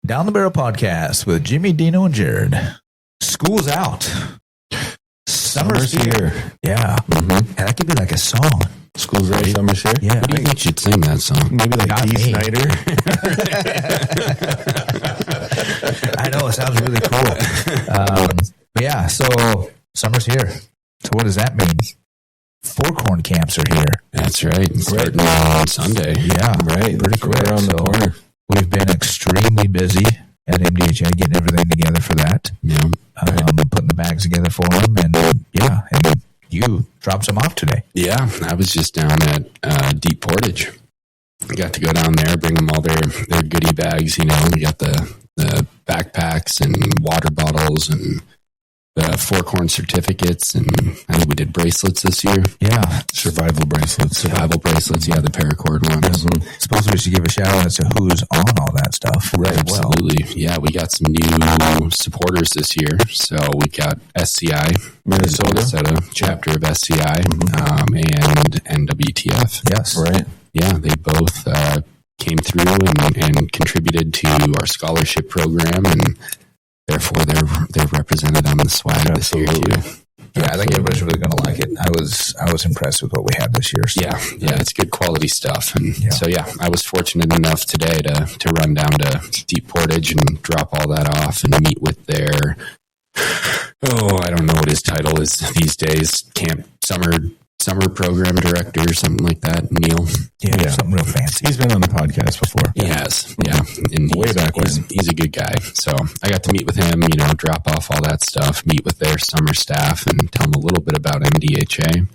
Down the Barrel Podcast with Jimmy, Dino, and Jared. School's out. Summer's here. Yeah. Mm-hmm. And that could be like a song. School's out, summer's here? Yeah. I think you should sing that song. Maybe like Not Dee me. Snider. I know, it sounds really cool. But yeah, so summer's here. So what does that mean? Forkhorn Camps are here. That's right. Starting on Sunday. Yeah. Right. Pretty quick. Right around the corner. We've been extremely busy at MDHA getting everything together for that. Yeah. Putting the bags together for them. And and you dropped some off today. Yeah. I was just down at Deep Portage. I got to go down there, bring them all their goodie bags. You know, we got the backpacks and water bottles and the Forkhorn certificates, and I think we did bracelets this year. Yeah. Survival bracelets, yeah, the paracord ones. Mm-hmm. Suppose we should give a shout out to who's on all that stuff. Right, absolutely. Well. Yeah, we got some new supporters this year. So we got SCI, Minnesota chapter of SCI, and NWTF. Yes. Right. Yeah, they both came through and contributed to our scholarship program, and therefore they're represented on the swag this year too. Yeah, I think everybody's really going to like it. I was impressed with what we had this year. So. Yeah, it's good quality stuff. And so I was fortunate enough today to run down to Deep Portage and drop all that off and meet with their, I don't know what his title is these days, camp summer program director or something like that, Neil. Yeah, something real fancy. He's been on the podcast before. He has, yeah. And way back when. He's a good guy. So I got to meet with him, drop off all that stuff, meet with their summer staff and tell them a little bit about MDHA.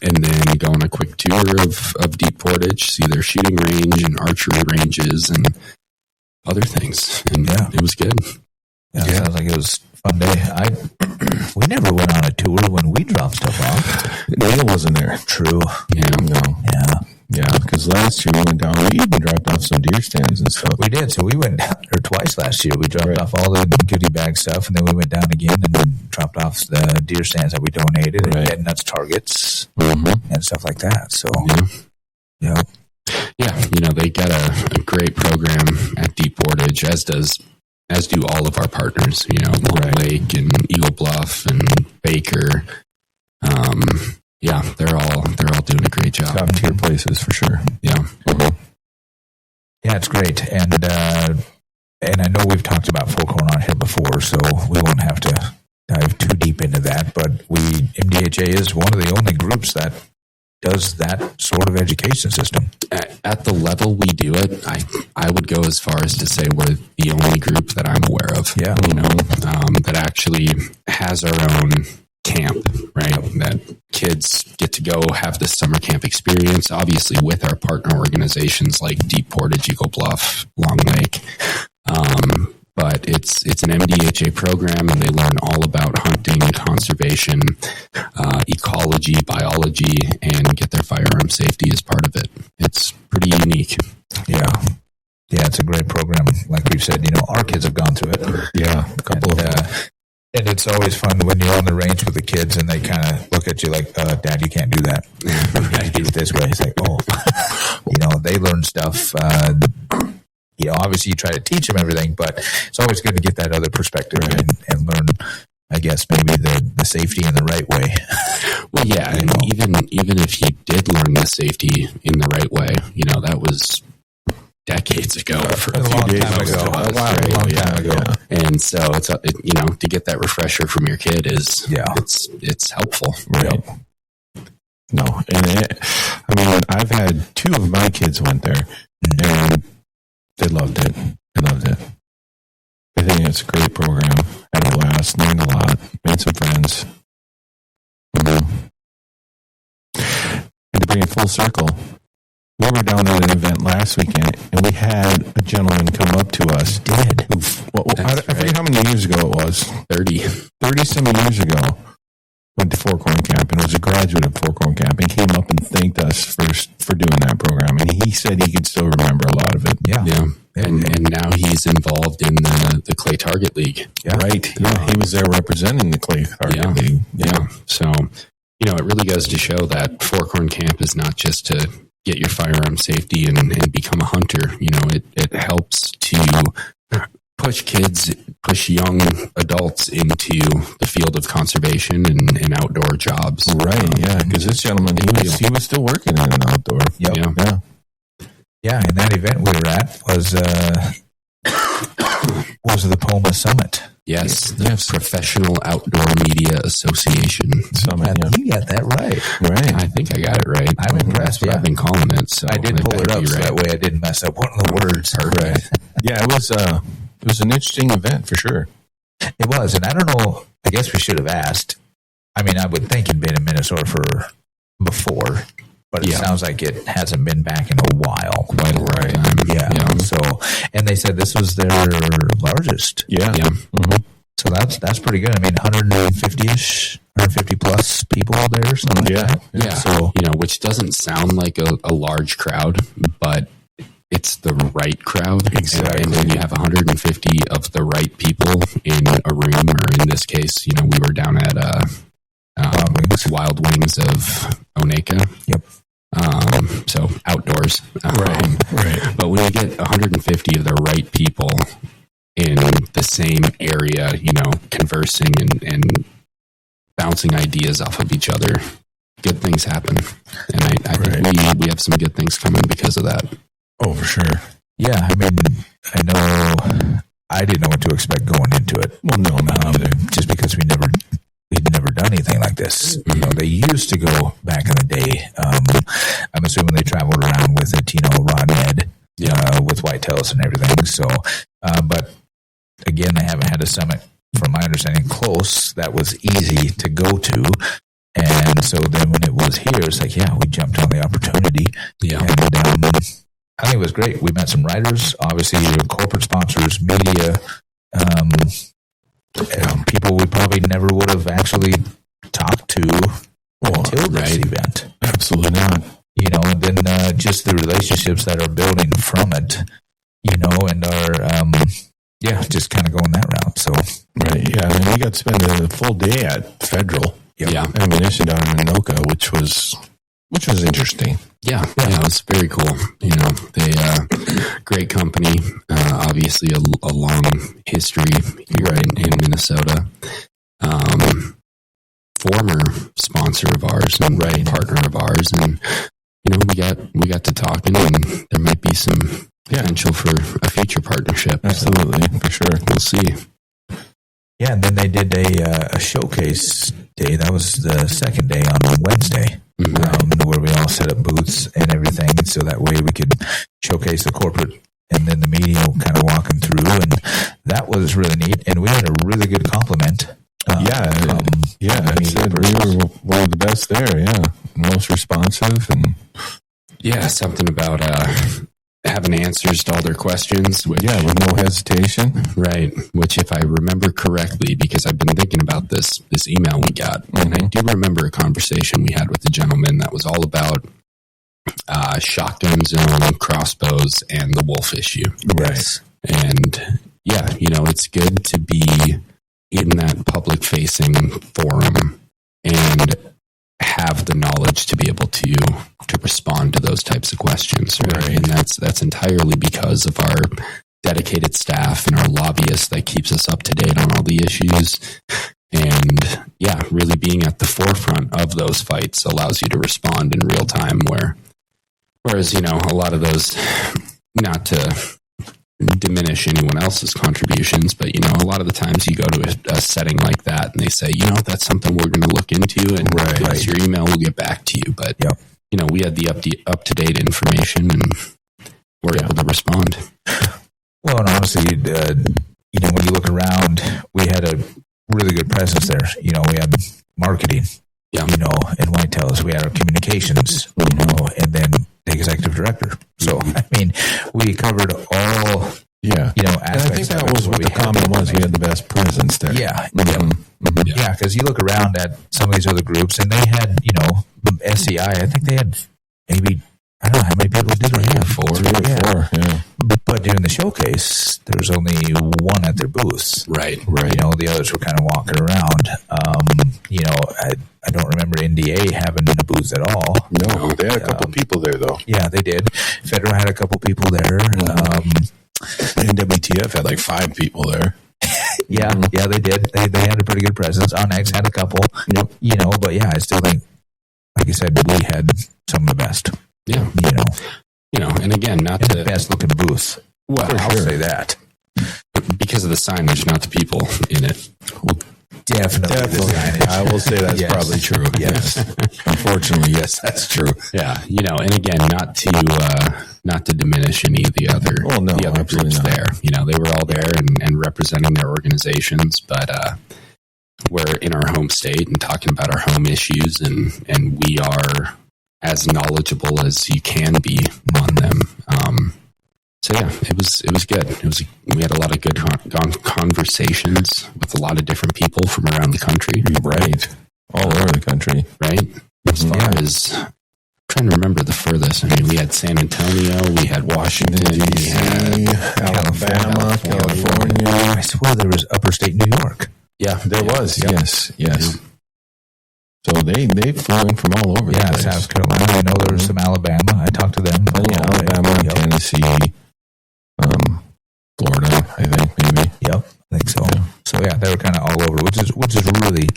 And then go on a quick tour of Deep Portage, see their shooting range and archery ranges and other things. And it was good. Yeah, sounds like it was a fun day. We never went on a tour when we dropped stuff off. Neil wasn't there. True. Yeah. No. Yeah, because last year we went down, we even dropped off some deer stands and stuff. We did. So we went down, or twice last year. We dropped off all the goodie bag stuff, and then we went down again and then dropped off the deer stands that we donated and head nuts targets and stuff like that. So, yeah, they got a great program at Deep Portage, as do all of our partners, Long Lake and Eagle Bluff and Baker. They're all doing a great job. Top tier places for sure. Yeah. Yeah, it's great. And I know we've talked about Forkhorn on here before, so we won't have to dive too deep into that, but MDHA is one of the only groups that does that sort of education system. At the level we do it, I would go as far as to say we're the only group that I'm aware of. Yeah. That actually has our own camp, right? That kids get to go have this summer camp experience, obviously with our partner organizations like Deep Portage, Eagle Bluff, Long Lake. But it's an MDHA program, and they learn all about hunting, conservation, ecology, biology, and get their firearm safety as part of it. It's pretty unique. Yeah, it's a great program. Like we've said, our kids have gone through it. Yeah, a couple of them. And it's always fun when you're on the range with the kids and they kind of look at you like, Dad, you can't do that. He's this way. He's like, they learn stuff. Obviously you try to teach them everything, but it's always good to get that other perspective and learn, I guess, maybe the safety in the right way. Well, yeah, and even if you did learn the safety in the right way, that was decades ago. For a long few time days ago. A long time ago. And so it's to get that refresher from your kid is it's helpful. Right. No, and I've had two of my kids went there, and they loved it. I think it's a great program. Had a blast, learned a lot, made some friends. And to bring it full circle, we were down at an event last weekend, and we had a gentleman come up to us. Did? I forget how many years ago it was. 30-some years ago. Went to Forkhorn Camp and was a graduate of Forkhorn Camp and came up and thanked us for doing that program. And he said he could still remember a lot of it. Yeah. And now he's involved in the Clay Target League. Yeah. Right. Yeah. He was there representing the Clay Target League. Yeah. So, it really goes to show that Forkhorn Camp is not just to get your firearm safety and become a hunter. It helps to push young adults into the field of conservation and outdoor jobs. Right. Yeah. Because this gentleman, he was still working in an outdoor. Yep. Yeah. Yeah. And that event we were at was the POMA Summit. Yes, the Professional Outdoor Media Association Summit. Yeah. You got that right. Right. I think I got it right. I'm impressed. That's what I've been calling it. So I did pull it up so that way I didn't mess up one of the words. Right. Yeah, it was an interesting event for sure. It was, and I don't know. I guess we should have asked. I mean, I would think you'd been in Minnesota before, but it sounds like it hasn't been back in a while. Quite a long time. Yeah. So, and they said this was their largest. Yeah. Mm-hmm. So that's pretty good. I mean, 150 plus people there, something like that. Yeah. So, which doesn't sound like a large crowd, but it's the right crowd. Exactly. And when you have 150 of the right people in a room, or in this case, we were down at Wild Wings of Oneka. Yep. So outdoors. Right. But when you get 150 of the right people in the same area, conversing and bouncing ideas off of each other, good things happen. And I think we have some good things coming because of that. Oh, for sure. Yeah, I mean, I know I didn't know what to expect going into it. Well, no, not either. Just because we'd never done anything like this. Mm-hmm. They used to go back in the day. I'm assuming they traveled around with it, Rod and Ed, with whitetails and everything. So, but again, they haven't had a summit, from my understanding, close that was easy to go to. And so then when it was here, it's like, we jumped on the opportunity. Yeah. And I think it was great. We met some writers, obviously your corporate sponsors, media, people we probably never would have actually talked to until this event. Absolutely not. And then just the relationships that are building from it, and are, just kind of going that route. So, right. Yeah. I mean, we got to spend a full day at Federal. Yeah. Ammunition down in Anoka, which was interesting. Yeah, it's very cool. They great company. Obviously, a long history here in Minnesota. Former sponsor of ours and partner of ours, and we got to talking, and there might be some potential for a future partnership. Absolutely, for sure. We'll see. Yeah, and then they did a showcase day. That was the second day on Wednesday. Where we all set up booths and everything, and so that way we could showcase the corporate and then the media kind of walking through, and that was really neat. And we had a really good compliment. I said we were one of the best there. Yeah, most responsive, and something about having answers to all their questions. With no hesitation. Right. Which, if I remember correctly, because I've been thinking about this email we got, and I do remember a conversation we had with the gentleman that was all about shotgun zone, crossbows, and the wolf issue. Right. And it's good to be in that public-facing forum and have the knowledge to be able to respond to those types of questions, right? And that's entirely because of our dedicated staff and our lobbyists that keeps us up to date on all the issues. And really being at the forefront of those fights allows you to respond in real time. Whereas a lot of those, not to diminish anyone else's contributions, but a lot of the times you go to a setting like that and they say, that's something we're going to look into, and here's your email, we'll get back to you. But we had the up-to-date information, and we're able to respond. Well, and honestly, when you look around, we had a really good presence there. We had marketing, in Whitetails. We had our communications, and then the executive director. So, I mean, we covered all, aspects. And I think that was what the comment was. We had the best presence there. Yeah. Because you look around at some of these other groups, and they had, SCI, I think they had maybe, I don't know how many people did they have? Four. But during the showcase, there was only one at their booth. Right. The others were kind of walking around. I don't remember NDA having a booth at all. No, they had a couple people there, though. Yeah, they did. Federal had a couple people there. NWTF had like 5 people there. Yeah, they did. They had a pretty good presence. Onyx had a couple. Yep. But yeah, I still think, like you said, we had some of the best. Yeah. And again, not the best looking booth. Well, I'll say that. Because of the signage, not the people in it. Well, definitely. I will say that's probably true. Yes. Unfortunately, yes, that's true. Yeah. And again, not to diminish any of the other, the other groups there. They were all there and representing their organizations, but we're in our home state and talking about our home issues, and we are as knowledgeable as you can be on them. So yeah, it was good. We had a lot of good conversations with a lot of different people from around the country. Right. All over the country. Right. As far as trying to remember the furthest. I mean, we had San Antonio, we had Washington, we had Alabama, California. I swear there was upper state New York. Yeah, there was. Yep. Yes. Yeah. So they flew in from all over. Yeah, South Carolina. I know there was some Alabama. I talked to them. Alabama, Tennessee, Florida. I think maybe. Yep, I think so. Yeah. So yeah, they were kind of all over, which is really,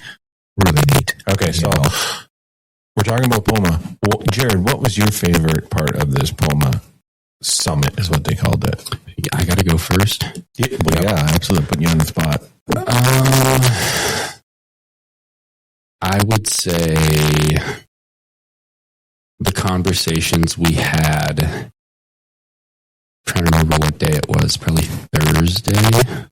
really neat. Okay, so we're talking about POMA. Well, Jared, what was your favorite part of this POMA summit? Is what they called it. I got to go first. Yeah, absolutely. Putting you on the spot. I would say the conversations we had. I'm trying to remember what day it was. Probably Thursday.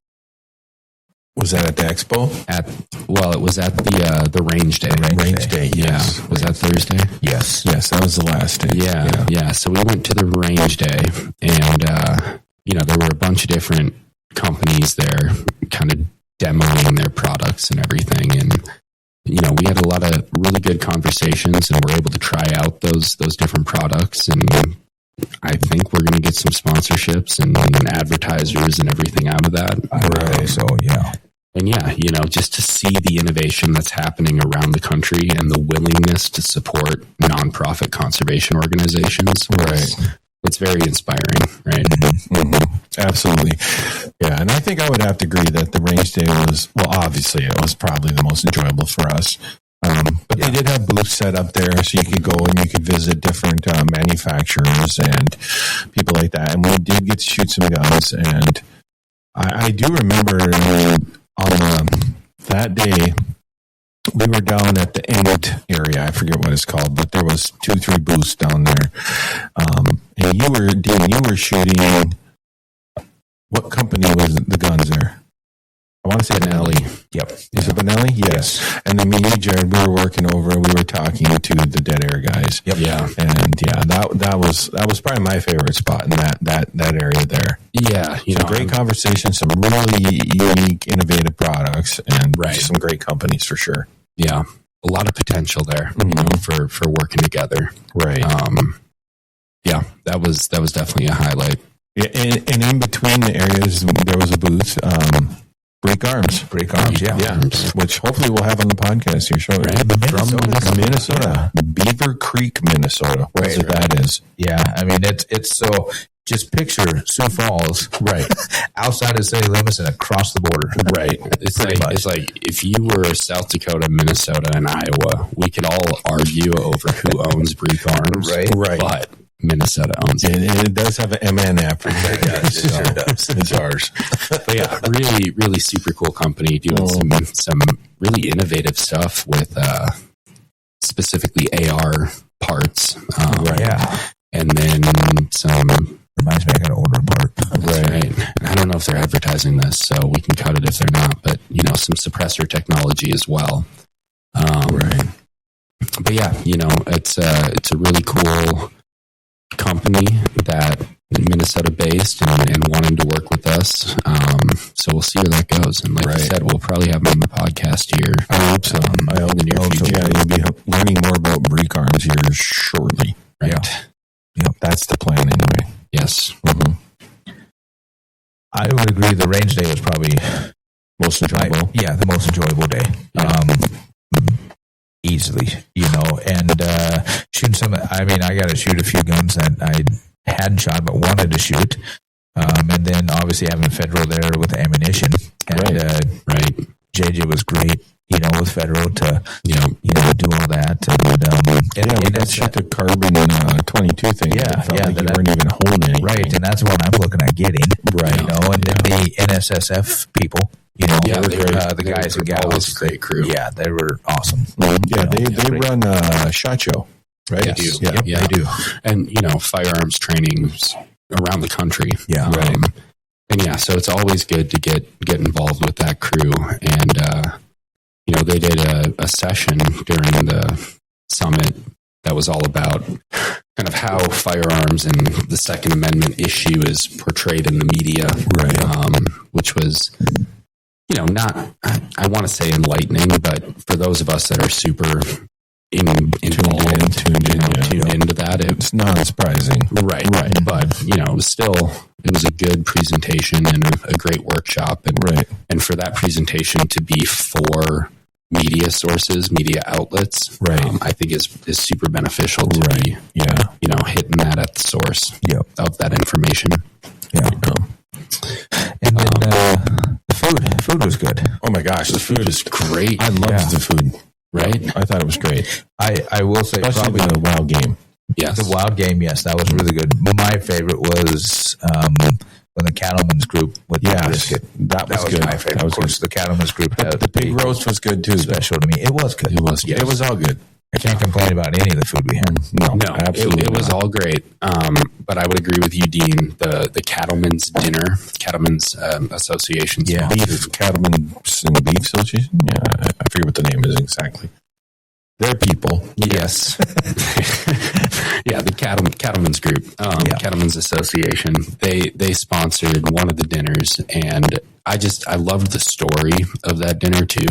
Was that at the expo? It was at the range day. Range day. Yes. Yeah. Was that Thursday? Yes. That was the last day. Yeah. So we went to the range day, and there were a bunch of different companies there, kind of demoing their products and everything, and we had a lot of really good conversations, and we're able to try out those different products, and I think we're going to get some sponsorships and advertisers and everything out of that. Right. So yeah. And just to see the innovation that's happening around the country and the willingness to support nonprofit conservation organizations. Right. It's very inspiring, right? Mm-hmm. Absolutely. Yeah, and I think I would have to agree that the range day obviously it was probably the most enjoyable for us. But they did have booths set up there so you could go and you could visit different manufacturers and people like that. And we did get to shoot some guns. And I do remember on that day, we were down at the end area. I forget what it's called, but there was 2-3 booths down there. And you were shooting. What company was the guns there? I want to say Benelli. Yep. Is it Benelli? Yes. And then me and Jared, we were working over. We were talking to the Dead Air guys. Yep. Yeah. And that was probably my favorite spot in that area there. Yeah. Some great conversations, some really unique, innovative products, and some great companies for sure. Yeah. A lot of potential there, for working together. Right. Yeah. That was definitely a highlight. Yeah, and in between the areas, there was a booth. Break Arms, yeah. Which hopefully we'll have on the podcast here shortly. Right. From Minnesota, Beaver Creek, Minnesota. What that is? Yeah, I mean it's so. Just picture Sioux Falls, right, outside of city limits and across the border. Right. It's like if you were South Dakota, Minnesota, and Iowa, we could all argue over who owns Break Arms, right. But Minnesota owns it. And it does have an MN after it. It sure does. It's ours. But yeah, really, really super cool company doing some really innovative stuff with specifically AR parts. And then some... Reminds me I got to order a part. Right. I don't know if they're advertising this, so we can cut it if they're not. But, some suppressor technology as well. Right. But yeah, it's a really cool company that Minnesota based and wanting to work with us. So we'll see where that goes. And like I said, we'll probably have them on the podcast here. I hope so. I hope in the near future. Yeah, you'll be learning more about Break Arms here shortly. Right. Yep. That's the plan anyway. Yes. Mm-hmm. I would agree the range day was probably most enjoyable. The most enjoyable day. Yeah. Easily, and shooting some. I mean, I got to shoot a few guns that I hadn't shot but wanted to shoot. And then obviously having Federal there with the ammunition. And, right. JJ was great, with Federal to, do all that. And that's like the carbon 22 thing. Yeah, like you weren't even holding anything. Right, and that's what I'm looking at getting. Right. And then the NSSF people, they were great. The guys and gals. Great crew. Yeah, they were awesome. Yeah, they run SHOT Show, right? Yes. They do. Yeah, they do. And, firearms trainings around the country. Yeah. Right. And so it's always good to get involved with that crew. And, they did a session during the summit that was all about kind of how firearms and the Second Amendment issue is portrayed in the media, right? Which was, not, I want to say enlightening, but for those of us that are super tuned into that, it's not surprising. Right. But, it was a good presentation and a great workshop. And for that presentation to be for media sources, media outlets, I think is super beneficial to be, hitting that at the source of that information. Yeah. And then the food was good. Oh my gosh, the food is great. I loved the food. Right? I thought it was great. I will say especially probably the wild game. Yes. The wild game, yes, that was really good. My favorite was when the Cattlemen's group with the brisket. That was good. My favorite. Of course, the Cattlemen's group. The pig roast was good too. Special to me. It was good. It was. Yes. It was all good. I can't complain about any of the food we had. No, absolutely. It was all great. But I would agree with you, Dean. The Cattlemen's Dinner, Cattlemen's Association. Cattlemen's and Beef Association. Yeah, I forget what the name is exactly. They're people. Yes. The Cattlemen's Group, Cattlemen's Association. They sponsored one of the dinners, and I loved the story of that dinner too,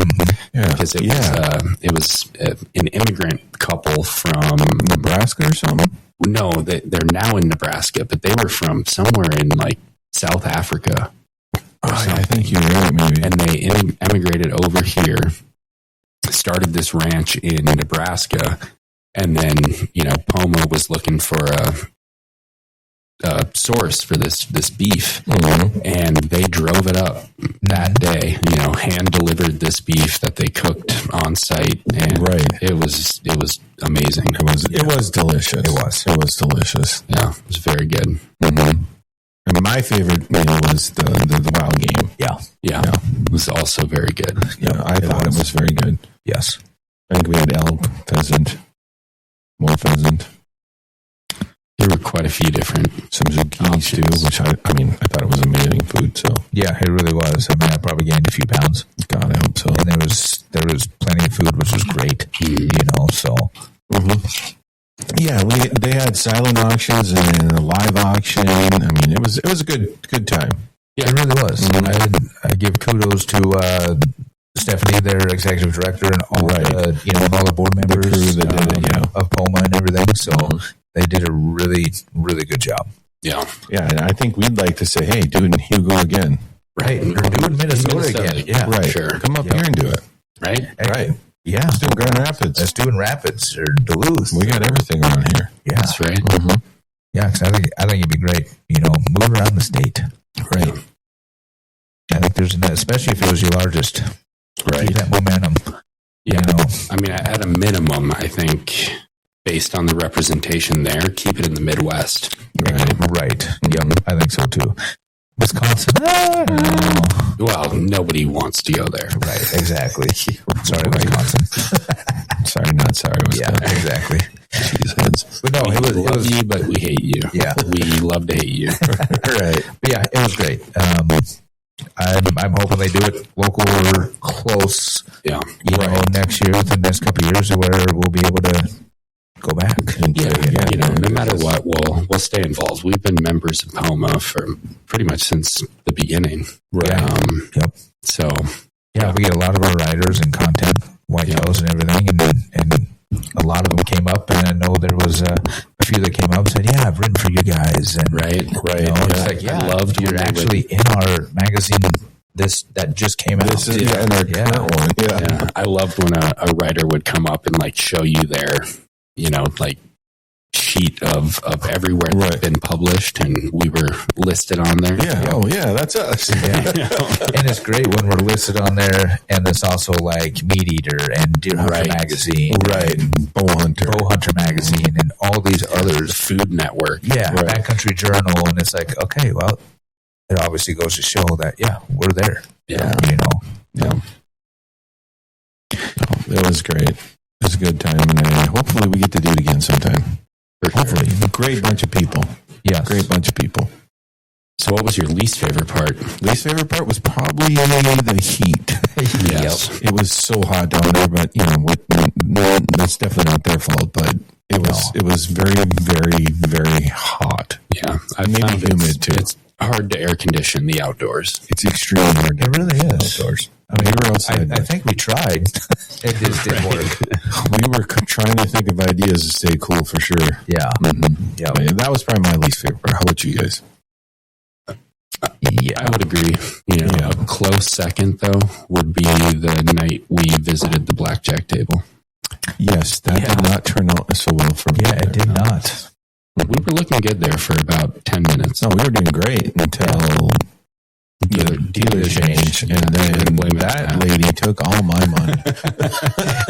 because it was an immigrant couple from Nebraska or something. No, they're now in Nebraska, but they were from somewhere in like South Africa. I think you're right, maybe. And they emigrated over here, started this ranch in Nebraska, and then POMA was looking for a source for this beef, and they drove it up that day. Hand delivered this beef that they cooked on site, and it was amazing. It was delicious. It was delicious. Yeah, it was very good. Mm-hmm. And my favorite meal was the wild game. Yeah, it was also very good. Yeah, I thought it was very good. Yes, I think we had elk, pheasant, more pheasant. There were quite a few different some zucchini stew, which I thought it was amazing food. So yeah, it really was. I probably gained a few pounds. God, I hope so. And there was plenty of food, which was great. So. Mm-hmm. Yeah, they had silent auctions and a live auction. It was a good time. Yeah, it really was. Mm-hmm. I give kudos to Stephanie, their executive director, and all all the board members the crew that did it, of POMA and everything. So they did a really, really good job. Yeah. And I think we'd like to say, hey, do it in Hugo again. Right. Or do it in Minnesota again. Yeah. Right. Sure. Come up here and do it. Right. Right. Yeah. Let's do Grand Rapids. Let's do in Rapids or Duluth. We got everything around here. Yeah. That's right. Mm-hmm. Yeah, because I think it'd be great. Move around the state. Right. I think there's especially if it was your largest. Right. Keep that momentum. Yeah. At a minimum, I think based on the representation there, keep it in the Midwest. Right. Yep. I think so too. Wisconsin. Well, nobody wants to go there. Right. Exactly. Sorry, Wisconsin. Sorry, not sorry, Wisconsin. Yeah, exactly. Cheeseheads. But no, we love you, but we hate you. Yeah. We love to hate you. Right. But yeah, it was great. I'm hoping they do it local or close. Yeah. Next year, within the next couple of years, where we'll be able to go back. And no matter what, we'll stay involved. We've been members of POMA for pretty much since the beginning. Right. Yep. So we get a lot of our writers and content, white nose and everything, and a lot of them came up, and I know there was a few that came up and said, "Yeah, I've written for you guys." And right. It's like, I loved you're actually in our magazine. That just came out. This is in our current one. Yeah. I loved when a writer would come up and show you their, sheet of everywhere that's been published, and we were listed on there. Yeah. Oh, yeah, that's us. And it's great when we're listed on there, and it's also like Meat Eater and Deer Hunter Magazine, Bow Hunter Magazine, and all these others. Food Network, Backcountry Journal, and it's like, okay, well, it obviously goes to show that we're there. It was great. It was a good time, and hopefully we get to do it again sometime. Hopefully. Great bunch of people. Yes. Great bunch of people. So what was your least favorite part? Least favorite part was probably the heat. Yes. It was so hot down there, but that's definitely not their fault, but it was very, very, very hot. Yeah. Maybe humid too. It's hard to air condition the outdoors. It's extremely hard. It really is. Outdoors. I mean, we were outside. I think we tried. It just didn't work. We were trying to think of ideas to stay cool for sure. Yeah. Mm-hmm. Yeah. But that was probably my least favorite part. How about you guys? Yeah, I would agree. A close second, though, would be the night we visited the blackjack table. Yes, that did not turn out so well for me. Yeah, it did not. We were looking good there for about 10 minutes. No, we were doing great until the dealer changed, and then that lady took all my money.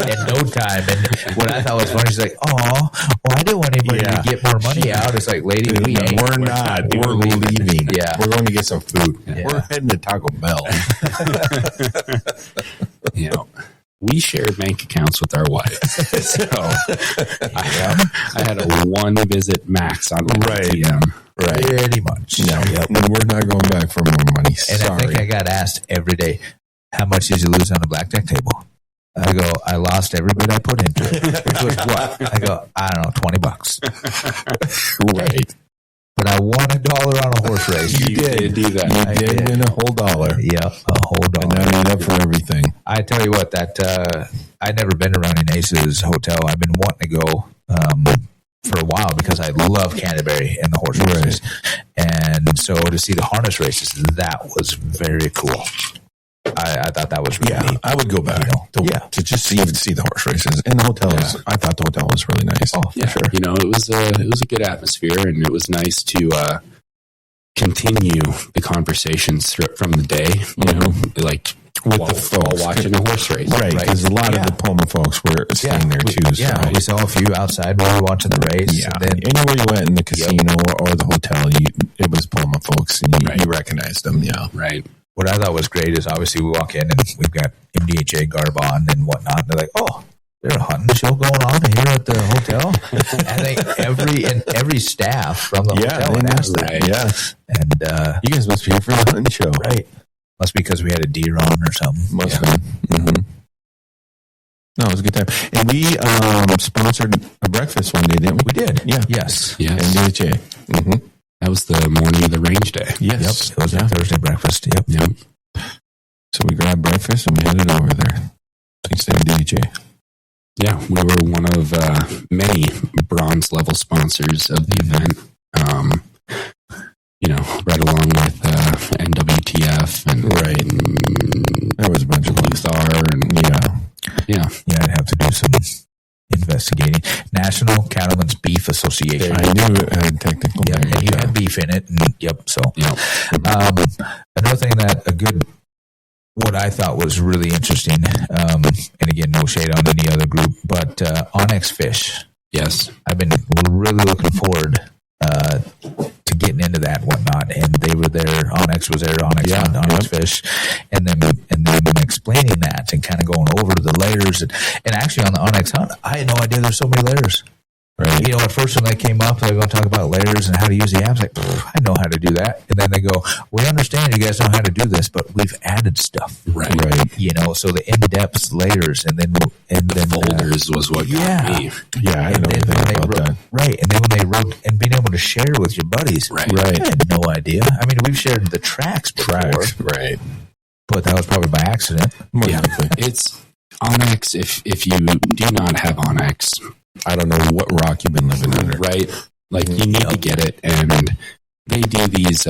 In no time. And what I thought was funny, she's like, I didn't want anybody to get more money out. It's like, lady, we're not. We're leaving. Yeah. We're going to get some food. Yeah. We're heading to Taco Bell. We shared bank accounts with our wives. So I had a one visit max on the ATM. Right. Pretty much. No, we're not going back for more money. And I think I got asked every day, how much did you lose on the blackjack table? I go, I lost every bit I put into it. Which was what? I go, I don't know, $20. Right. But I won $1 on a horse race. You did do that. You did win a whole $1. Yep, a whole $1. And that made up for everything. I tell you what, I'd never been around in Ace's hotel. I've been wanting to go for a while because I love Canterbury and the horse races. And so to see the harness races, that was very cool. I thought that was really neat. I would go back to just even see the horse races. And the hotel I thought the hotel was really nice. Oh, for sure. It was a good atmosphere, and it was nice to continue the conversations from the day, like with the folks watching a horse race. Right, because a lot of the POMA folks were staying there too. We saw a few outside while we were watching the race. Yeah, and then anywhere you went in the casino or the hotel, it was POMA folks, and you recognized them. Yeah, right. What I thought was great is obviously we walk in and we've got MDHA garb on and whatnot. And they're like, there's a hunting show going on here at the hotel. And every staff from the hotel would ask that. Yeah. And you guys must be here for the hunting show. Right. Must be because we had a deer on or something. Must be. Mm-hmm. No, it was a good time. And we sponsored a breakfast one day, didn't we? We did. Yeah. Yes. MDHA. Mm-hmm. That was the morning of the range day. Yes. Yep. It was a Thursday breakfast. Yep. So we grabbed breakfast and we headed over there. Thanks to MDHA. Yeah, we were one of many bronze level sponsors of the event. Right along with NWTF and there was a bunch of Luthar and I'd have to do some investigating. National Cattlemen's Beef Association. I knew it had technical name. And you had beef in it. And, another thing what I thought was really interesting, and again, no shade on any other group, but Onyx Fish. Yes. I've been really looking forward to getting into that and whatnot. And they were there. Onyx was there. Onyx Fish, and then explaining that and kind of going over the layers. And actually, on the Onyx hunt, I had no idea there's so many layers. Right. At first when they came up, they're going to talk about layers and how to use the apps. Like, I know how to do that. And then they go, we understand you guys know how to do this, but we've added stuff. Right. So the in-depth layers and then folders was what got me. Yeah, I didn't know anything about that. Right. And then when they wrote and being able to share with your buddies. Right. I had no idea. I mean, we've shared the tracks before. Right. But that was probably by accident. It's Onyx. If you do not have Onyx, I don't know what rock you've been living under. Right. Like you need to get it. And they do these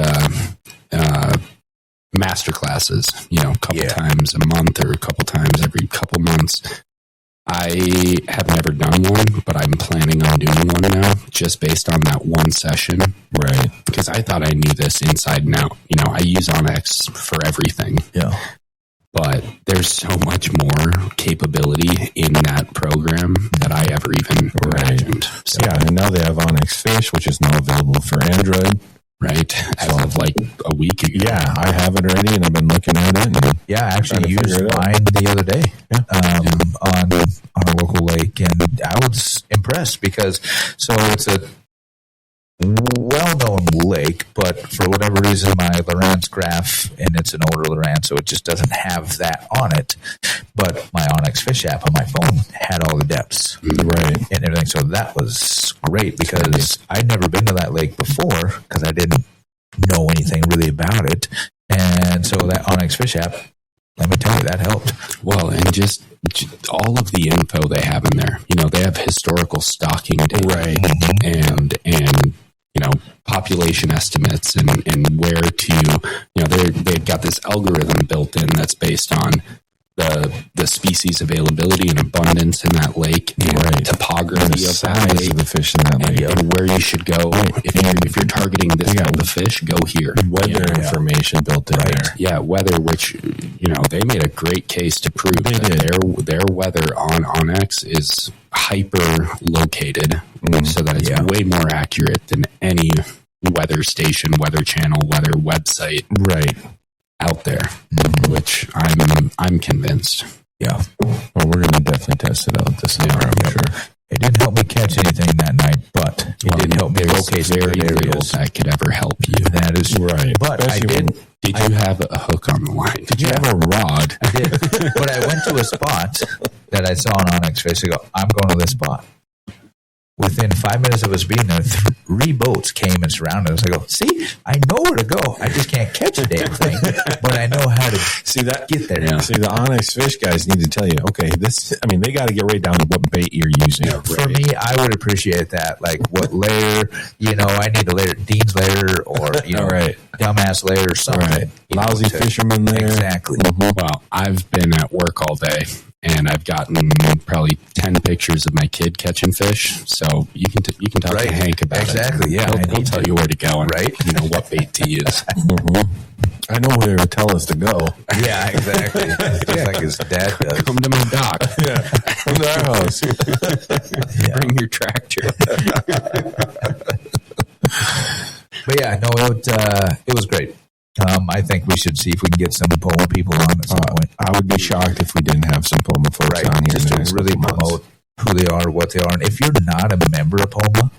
master classes, a couple times a month or a couple times every couple months. I have never done one, but I'm planning on doing one now, just based on that one session. Right. Because I thought I knew this inside and out. You know, I use Onyx for everything. Yeah. But there's so much more capability in that program that I ever even imagined. So, yeah, and now they have Onyx Fish, which is now available for Android. Right. As of like a week ago. Yeah, I have it already, and I've been looking at it. And I actually used mine the other day on a local lake, and I was impressed because it's a well-known lake, but for whatever reason, my Lowrance graph, and it's an older Lowrance, so it just doesn't have that on it. But my Onyx Fish app on my phone had all the depths, right, and everything. So that was great because I'd never been to that lake before because I didn't know anything really about it, and so that Onyx Fish app, let me tell you, that helped. Well, and just all of the info they have in there. You know, they have historical stocking data, right, and you know, population estimates and where to, you know, they've got this algorithm built in that's based on the species availability and abundance in that lake, and topography of that lake, the fish in that lake, and where you should go. If you're targeting this type of fish, go here. Weather information built in there. Yeah, weather, which, you know, they made a great case to prove that their weather on Onyx is hyper located, so that it's way more accurate than any weather station, weather channel, weather website out there, which I'm convinced. Yeah. Well, we're going to definitely test it out this summer, I'm sure. It didn't help me catch anything that night, but it did help me locate very little areas that could ever help you. That is right. But Especially did you have a hook on the line? Did you have a rod? I did. But I went to a spot that I saw on Onyx Fish. I go, I'm going to this spot. Within 5 minutes of us being there, 3 boats came and surrounded us. I go, see, I know where to go. I just can't catch a damn thing, but I know how to get there. Yeah. See, the Onyx Fish guys need to tell you, okay, they got to get right down to what bait you're using. Yeah, for me, I would appreciate that. Like what layer, I need a layer, Dean's layer, or, dumbass layer or something. Right. Lousy fisherman layer. Exactly. Mm-hmm. Well, I've been at work all day, and I've gotten probably 10 pictures of my kid catching fish. So you can talk to Hank about it. Exactly. Yeah, he'll tell you where to go and what bait to use. I know where to tell us to go. Yeah, exactly. Just like his dad does. Come to my dock. Yeah, come to our house. Bring your tractor. But yeah, no, it was great. I think we should see if we can get some POMA people on at some point. I would be shocked if we didn't have some POMA folks on here. Just to really promote who they are, what they are. And if you're not a member of POMA,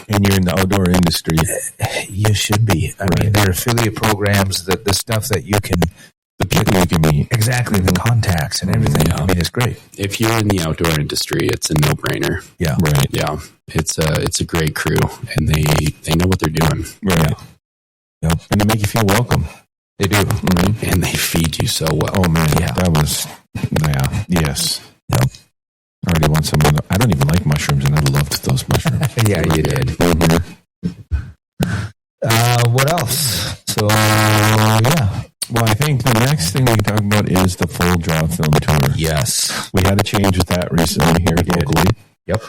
and you're in the outdoor industry, you should be. I mean, there are affiliate programs, the stuff that you can... The people you can meet. Exactly, the contacts and everything. Yeah. I mean, it's great. If you're in the outdoor industry, it's a no-brainer. Yeah. Right. Yeah. It's a great crew, and they know what they're doing. Right. Yep. And they make you feel welcome. They do. Mm-hmm. And they feed you so well. Oh, man. Yeah. That was... Yeah. Yes. Yep. I already want some of them. I don't even like mushrooms, and I loved those mushrooms. Yeah, you did. Mm-hmm. What else? So, yeah. Well, I think the next thing we can talk about is the full draw film tour. Yes. We had a change with that recently here locally. Yep.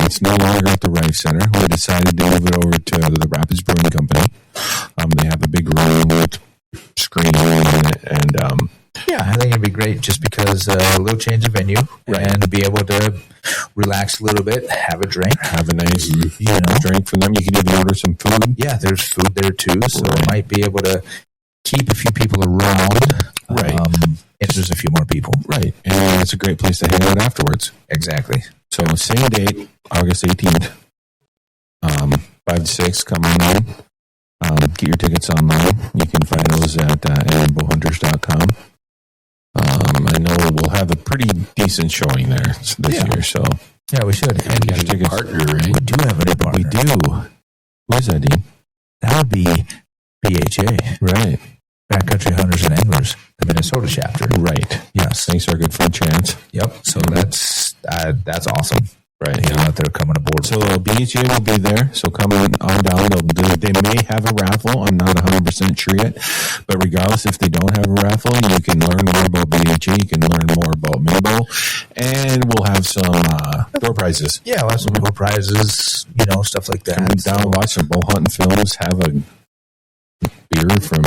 It's no longer at the Rife Center. We decided to move it over to the Rapids Brewing Company. They have a big room with screening in it, and yeah, I think it'd be great just because a little change of venue and be able to relax a little bit, have a drink, have a nice drink for them. You can even order some food. Yeah, there's food there too, so I might be able to keep a few people around. Right. Interest a few more people. Right. And it's a great place to hang out afterwards. Exactly. So same date, August 18th, 5 to 6, come on in. Get your tickets online. You can find those at animalhunters.com. I know we'll have a pretty decent showing there this year. So yeah, we should. And get a ticket partner, right? We do have a new partner. We do. Who is that, Dean? That would be BHA. Right. Backcountry Hunters and Anglers, the Minnesota chapter. Right. Yes. Thanks to our good friend Chance. Yep. So that's awesome. Right. Out there coming aboard. So BHA will be there. So come on down. They may have a raffle. I'm not 100% sure yet. But regardless, if they don't have a raffle, you can learn more about BHA. You can learn more about Mabo. And we'll have some door prizes. Yeah, we'll have some door prizes, stuff like that. Come down, watch some bow hunting films, have a beer from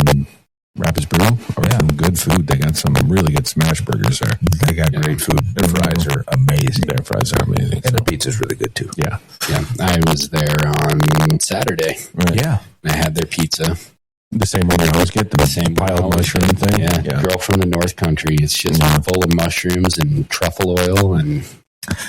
Rapids Brew, or some good food. They got some really good smash burgers there. They got great food. Their fries are amazing. Their fries are amazing. And the pizza's really good, too. Yeah. Yeah. I was there on Saturday. Right. Yeah. I had their pizza. The same one you always get, the same pile of mushroom thing. Yeah. Girl from the North Country. It's just full of mushrooms and truffle oil, and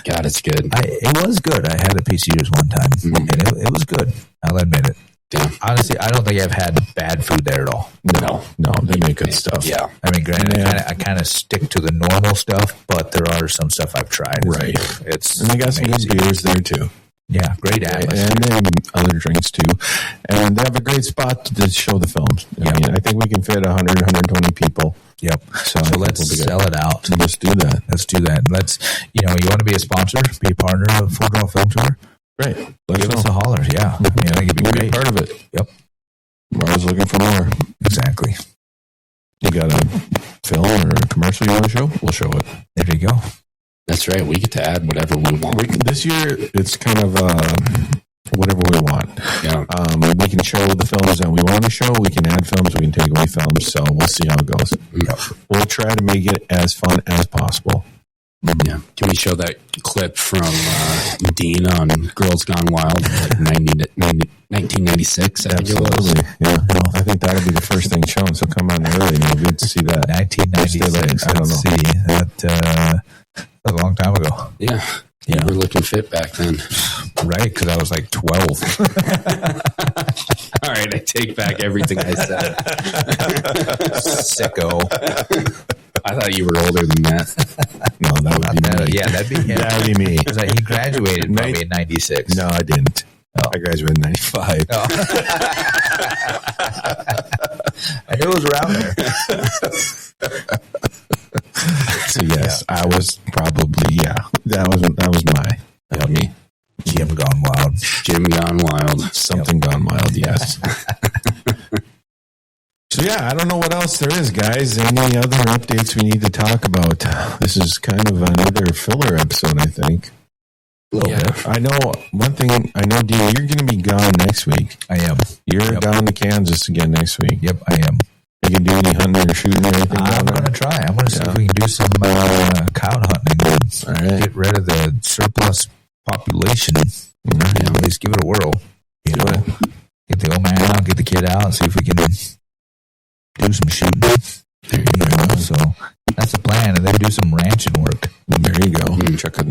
God, it's good. It was good. I had a piece of yours one time, and it was good. I'll admit it. Yeah. Honestly, I don't think I've had bad food there at all. No, they make good stuff. Yeah. I mean, granted, I kind of stick to the normal stuff, but there are some stuff I've tried. Right. And they got some good beers there, too. Yeah, great atmosphere. And then other drinks, too. And they have a great spot to show the films. I think we can fit 100, 120 people. Yep. So let's sell it out. Let's do that. Let's do that. Let's, you want to be a sponsor, be a partner of Full Draw Film Tour? Right. Give us a holler. Yeah. I think it'd be we'll great. be part of it. Yep. We're always looking for more. Exactly. You got a film or a commercial you want to show? We'll show it. There you go. That's right. We get to add whatever we want. This year, it's kind of whatever we want. Yeah. We can show the films that we want to show. We can add films. We can take away films. So we'll see how it goes. Yep. We'll try to make it as fun as possible. Yeah. Can we show that clip from Dean on Girls Gone Wild, like 1996? I think it was. Yeah. I think that'll be the first thing shown. So come on early and we'll get to see that. 1996. I don't know. See that a long time ago. Yeah. You were looking fit back then. Right, because I was like 12. All right, I take back everything I said. Sicko. I thought you were older than that. No, that would be me. Yeah, that'd be him. That would be me. Because he graduated probably in 96. No, I didn't. Oh. I graduated in 95. Oh. I knew it was around there. So yes, I was probably That was me. Jim Gone Wild. Jim Gone Wild. Something Gone Wild. Yes. So I don't know what else there is, guys. Any other updates we need to talk about? This is kind of another filler episode, I think. A little bit. I know one thing. I know, Dean, you're going to be gone next week. I am. You're down to Kansas again next week. Yep, I am. You can do any hunting or shooting or anything? I'm going to try. I'm going to see if we can do some cow hunting. All right. Get rid of the surplus population. At least give it a whirl. Get the old man out, get the kid out, and see if we can do some shooting. So that's the plan, and then do some ranching work. There you go. Checking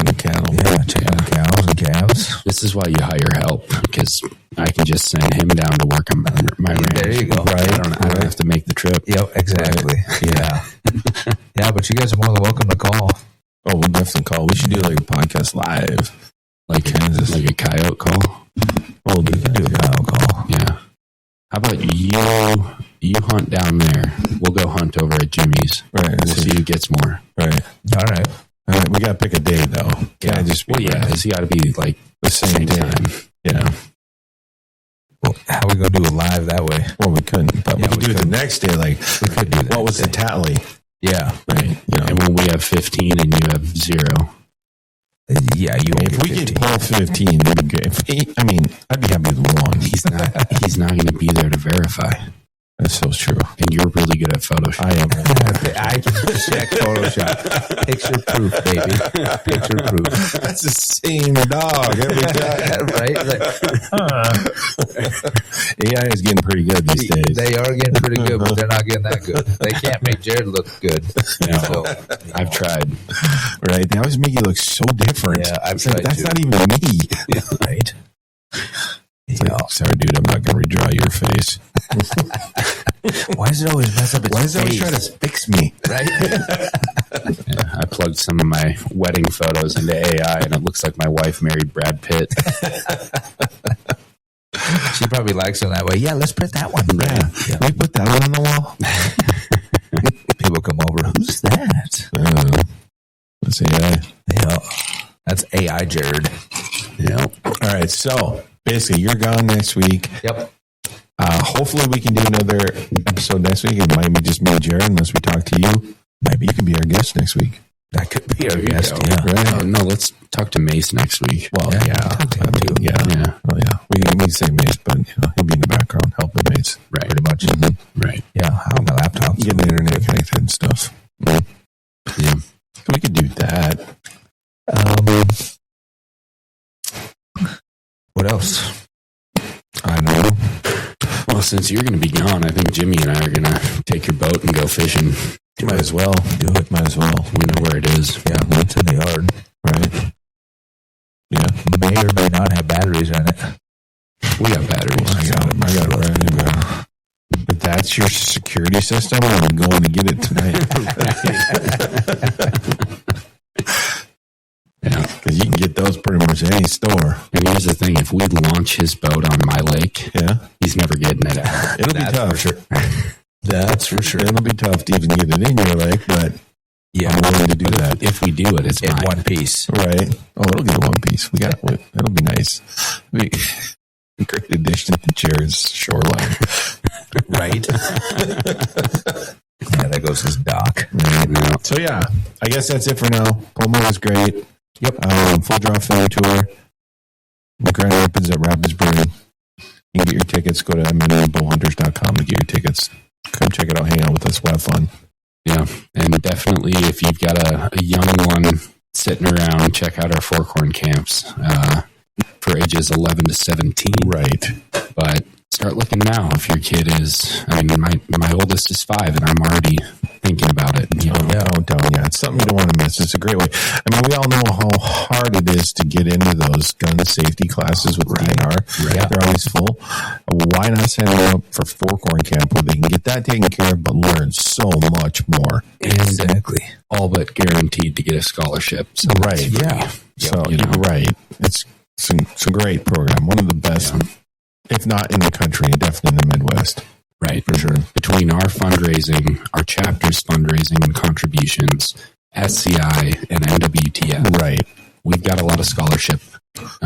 the cattle. Yeah, checking the cows and calves. This is why you hire help, because I can just send him down to work on my ranch. There you go. Right. I don't have to make the trip. Yep, exactly. Yeah. Yeah, but you guys are more than welcome to call. Oh, we'll definitely call. We should do like a podcast live. Like Kansas. Like a coyote call? Oh, we can do a coyote call. Yeah. How about you hunt down there? We'll go hunt over at Jimmy's. Right. We'll see who gets more. Right. All right. We got to pick a day, though. Yeah. It's got to be like the same time. Yeah. Well, how are we going to do it live that way? Well, we couldn't. But we could do it the next day. Like, we could do that. What was the tally? Yeah. Right. And when we have 15 and you have 0. Yeah, you won't if we 15. get Paul 15, that'd be good. I'd be happy with 1. He's not going to be there to verify. That's so true. And you're really good at Photoshop. I am. I can check Photoshop. Picture proof, baby. Picture proof. That's the same dog every time. Right? AI is getting pretty good these days. They are getting pretty good, but they're not getting that good. They can't make Jared look good. So, I've tried. Right? They always make you look so different. Yeah, I've tried that's too. not even me. Right? Like, sorry, dude, I'm not going to redraw your face. Why does it always mess up its Why does it always face? try to fix me? Right? I plugged some of my wedding photos into AI, and it looks like my wife married Brad Pitt. She probably likes him that way. Yeah, let's put that one. Yeah. Can we put that one on the wall? People come over. Who's that? That's AI. Yeah. That's AI Jared. Yeah. All right, so basically, you're gone next week. Yep. Hopefully, we can do another episode next week. It might be just me and Jared, unless we talk to you. Maybe you can be our guest next week. That could be our There you guest. go. Yeah. Right? No, let's talk to Mace next week. Well, Yeah, talk to him too. Yeah. Oh, yeah. We say Mace, but he'll be in the background helping Mace. Right. Pretty much. Right. Yeah. How on my laptop? Get the internet connected and stuff. Yeah. So we could do that. What else? I know. Well, since you're going to be gone, I think Jimmy and I are going to take your boat and go fishing. Might as well. Do it. Might as well. We know where it is. Yeah, it's in the yard. Right? Yeah. May or may not have batteries in it. We got batteries. I got it right in there. If that's your security system, I'm going to get it tonight. Yeah. Because you can get those pretty much at any store. And here's the thing. If we launch his boat on my lake, Yeah. he's never getting it out. It'll be tough. For sure. That's for sure. It'll be tough to even get it in your lake, but Yeah. I'm willing to do that. If we do it, it's In mine. one piece. Right. Oh, it'll get one piece. We got it. It'll be nice. Great addition to Jared's shoreline. Right. Yeah, that goes his dock. No. So, yeah, I guess that's it for now. POMA was great. Yep. Full Draw Ferry Tour. Grand Rapids at Rapids Brewing. You can get your tickets. Go to MDHABullhunters.com to get your tickets. Come check it out. Hang out with us. We'll have fun. Yeah. And definitely, if you've got a young one sitting around, check out our Forkhorn Camps for ages 11 to 17. Right. But start looking now if your kid is, I mean, my oldest is 5 and I'm already thinking about it. You know? Don't. Yeah, it's something you don't want to miss. It's a great way. I mean, we all know how hard it is to get into those gun safety classes with DNR. Right. They're always full. Why not sign them up for Forkhorn Camp where they can get that taken care of but learn so much more? Exactly. All but guaranteed to get a scholarship. So Right. Yeah. So, you know. right. It's a great program. One of the best, if not in the country, definitely in the Midwest. Right. For sure. Between our fundraising, our chapter's fundraising and contributions, SCI and NWTF, Right. we've got a lot of scholarship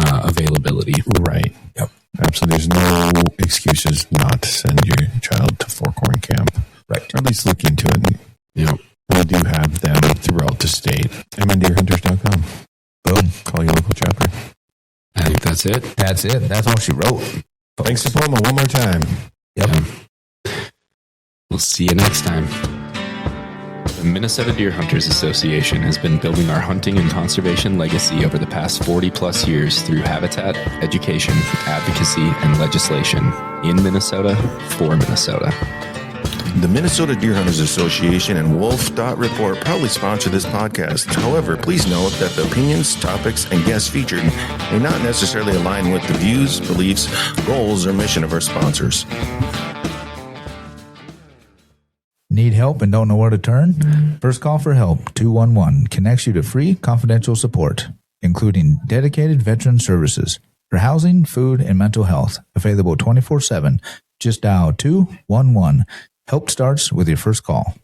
availability. Right. Yep. Absolutely. There's no excuses not to send your child to Forkhorn Camp. Right. Or at least look into it. You know, We do have them throughout the state. MDHAHunters.com. Boom. Call your local chapter. I think that's it. That's it. That's all she wrote. Thanks to POMA one more time. Yep. We'll see you next time. The Minnesota Deer Hunters Association has been building our hunting and conservation legacy over the past 40 plus years through habitat, education, advocacy, and legislation in Minnesota for Minnesota. The Minnesota Deer Hunters Association and wolf.report proudly sponsor this podcast. However, please note that the opinions, topics, and guests featured may not necessarily align with the views, beliefs, goals, or mission of our sponsors. Need help and don't know where to turn? First Call for Help 211 connects you to free confidential support, including dedicated veteran services for housing, food, and mental health, available 24/7. Just dial 211. Help starts with your first call.